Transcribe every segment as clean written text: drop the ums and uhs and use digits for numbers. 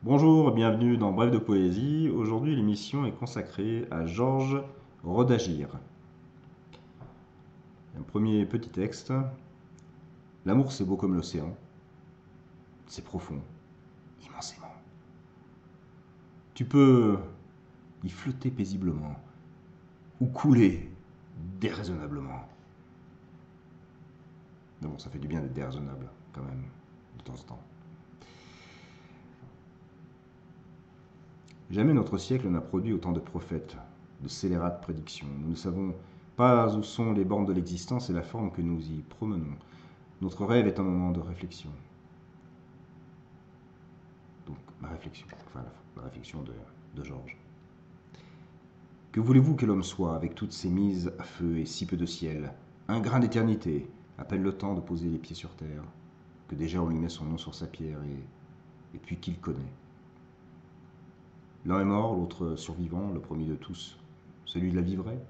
Bonjour et bienvenue dans Bref de Poésie. Aujourd'hui, l'émission est consacrée à Georges Rodagir. Un premier petit texte. L'amour, c'est beau comme l'océan. C'est profond, immensément. Tu peux y flotter paisiblement ou couler déraisonnablement. Mais bon, ça fait du bien d'être déraisonnable, quand même, de temps en temps. Jamais notre siècle n'a produit autant de prophètes, de scélérates prédictions. Nous ne savons pas où sont les bornes de l'existence et la forme que nous y promenons. Notre rêve est un moment de réflexion. Donc, ma réflexion, enfin la réflexion de Georges. Que voulez-vous que l'homme soit, avec toutes ses mises à feu et si peu de ciel? Un grain d'éternité, à peine le temps de poser les pieds sur terre, que déjà on lui met son nom sur sa pierre, et puis qu'il connaît. L'un est mort, l'autre survivant, le premier de tous, celui de la vie vraie.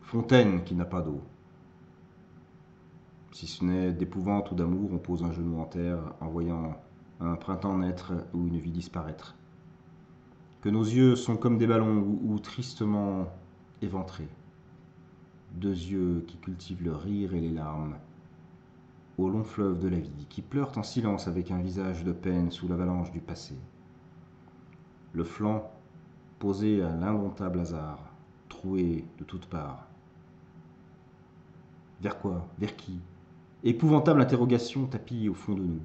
Fontaine qui n'a pas d'eau. Si ce n'est d'épouvante ou d'amour, on pose un genou en terre en voyant un printemps naître ou une vie disparaître. Que nos yeux sont comme des ballons ou tristement éventrés. Deux yeux qui cultivent le rire et les larmes au long fleuve de la vie, qui pleurent en silence avec un visage de peine sous l'avalanche du passé. Le flanc posé à l'indomptable hasard, troué de toutes parts. Vers quoi? Vers qui? Épouvantable interrogation tapie au fond de nous.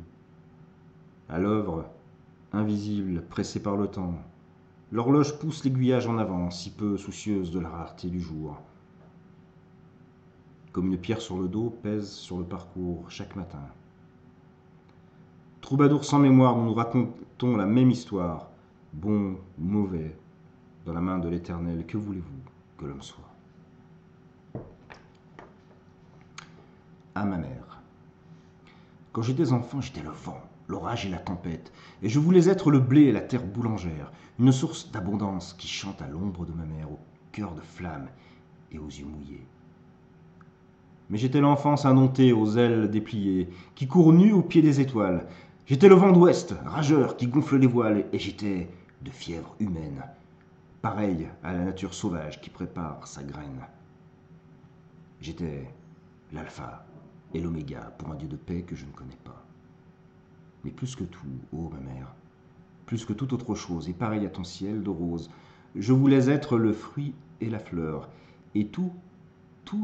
À l'œuvre, invisible, pressée par le temps, l'horloge pousse l'aiguillage en avant, si peu soucieuse de la rareté du jour. Comme une pierre sur le dos pèse sur le parcours chaque matin. Troubadour sans mémoire, nous nous racontons la même histoire, bon ou mauvais, dans la main de l'Éternel. Que voulez-vous que l'homme soit? À ma mère. Quand j'étais enfant, j'étais le vent, l'orage et la tempête, et je voulais être le blé et la terre boulangère, une source d'abondance qui chante à l'ombre de ma mère, au cœur de flamme et aux yeux mouillés. Mais j'étais l'enfance indomptée aux ailes dépliées, qui court nu au pied des étoiles. J'étais le vent d'ouest, rageur, qui gonfle les voiles, et j'étais de fièvre humaine, pareil à la nature sauvage qui prépare sa graine. J'étais l'alpha et l'oméga pour un Dieu de paix que je ne connais pas. Mais plus que tout, ô ma mère, plus que toute autre chose, et pareil à ton ciel de rose, je voulais être le fruit et la fleur, et tout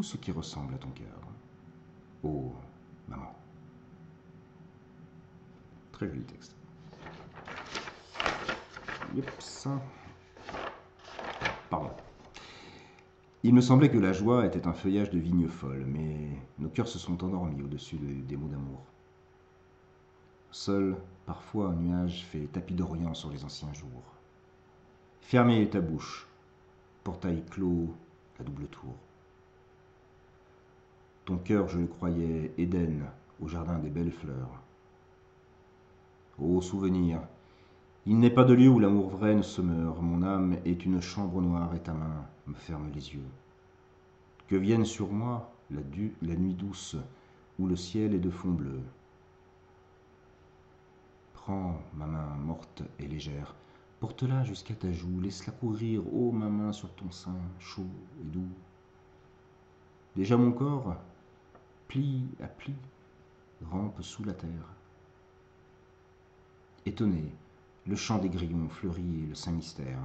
ce qui ressemble à ton cœur. Ô maman. Très joli texte. Oups. Pardon. Il me semblait que la joie était un feuillage de vigne folle, mais nos cœurs se sont endormis au-dessus des mots d'amour. Seul, parfois, un nuage fait tapis d'Orient sur les anciens jours. Fermée est ta bouche, portail clos à double tour. Ton cœur, je le croyais, Éden, au jardin des belles fleurs. Ô souvenir, il n'est pas de lieu où l'amour vrai ne se meurt. Mon âme est une chambre noire et ta main me ferme les yeux. Que vienne sur moi la nuit douce où le ciel est de fond bleu. Prends ma main morte et légère, porte-la jusqu'à ta joue, laisse-la courir, ô ma main sur ton sein chaud et doux. Déjà mon corps, pli à pli, rampe sous la terre. Étonné, le chant des grillons fleurit le saint mystère.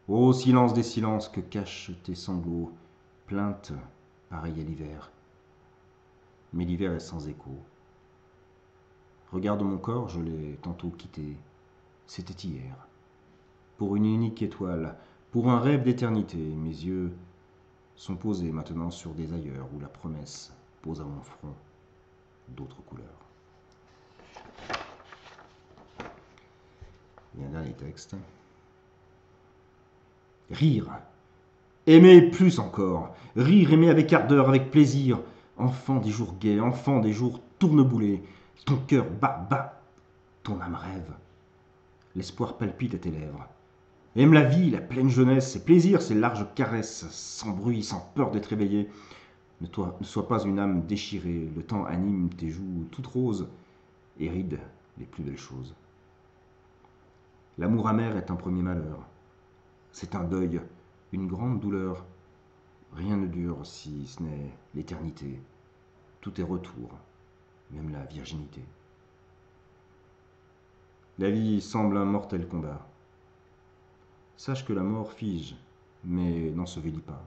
Ô silence des silences que cachent tes sanglots, plainte pareille à l'hiver. Mais l'hiver est sans écho. Regarde mon corps, je l'ai tantôt quitté. C'était hier. Pour une unique étoile, pour un rêve d'éternité, mes yeux sont posés maintenant sur des ailleurs où la promesse pose à mon front d'autres couleurs. Et un dernier texte. Rire. Aimer plus encore. Rire, aimer avec ardeur, avec plaisir. Enfant des jours gais, enfant des jours tourneboulés. Ton cœur bat, ton âme rêve. L'espoir palpite à tes lèvres. Aime la vie, la pleine jeunesse, ses plaisirs, ses larges caresses, sans bruit, sans peur d'être éveillé. Ne sois pas une âme déchirée, le temps anime tes joues toutes roses et ride les plus belles choses. L'amour amer est un premier malheur. C'est un deuil, une grande douleur. Rien ne dure si ce n'est l'éternité. Tout est retour, même la virginité. La vie semble un mortel combat. Sache que la mort fige, mais n'ensevelit pas.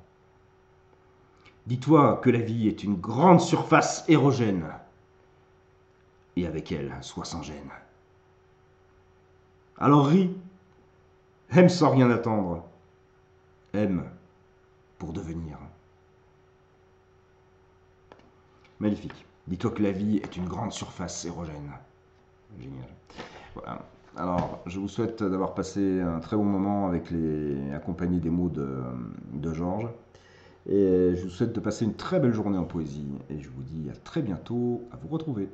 Dis-toi que la vie est une grande surface érogène, et avec elle, sois sans gêne. Alors ris, aime sans rien attendre, aime pour devenir. Magnifique. Dis-toi que la vie est une grande surface érogène. Génial. Voilà. Alors, je vous souhaite d'avoir passé un très bon moment accompagné des mots de Georges. Et je vous souhaite de passer une très belle journée en poésie. Et je vous dis à très bientôt, à vous retrouver.